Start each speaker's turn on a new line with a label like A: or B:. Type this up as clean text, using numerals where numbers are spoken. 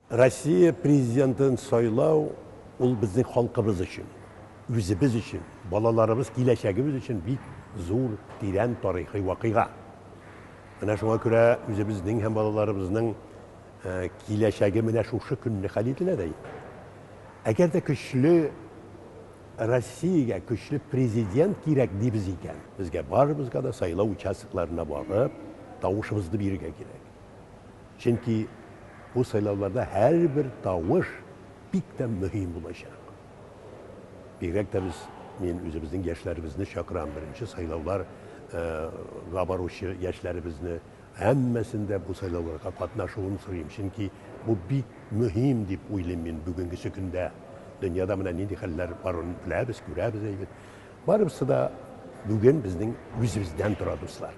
A: Россия президентін сайлау ол біздің халқыбыз үшін, өзіміз үшін, балаларыбыз, келешегimiz үшін бик зур, тирән тарихи вакыйга. Менә шуңа күрә үзебезнең һәм балаларыбызның киләчәге менә шушы көнне хәл ителә дә. Әгәр дә көчле Россиягә көчле президент кирәк дибез икән, безгә барыбызга да сайлау участокларына барып, тавышыбызны бирергә кирәк. Чөнки bu сайлауларда һәрбер тавыш бик тә мөһим булачак. Бигрәк тә мен үзебезнең яшьләребезне чакырам, беренче сайлауларга баручы яшьләребезне һәммәсендә бу сайлауларга катнашуын сорыйм. Чөнки бу бик мөһим дип уйлыйм мин бүгенге көндә. Дөньяда менә нинди хәлләр барын беләбез, күрәбез әйбет. Барысы да бүген безнең үзебездән тора, дуслар.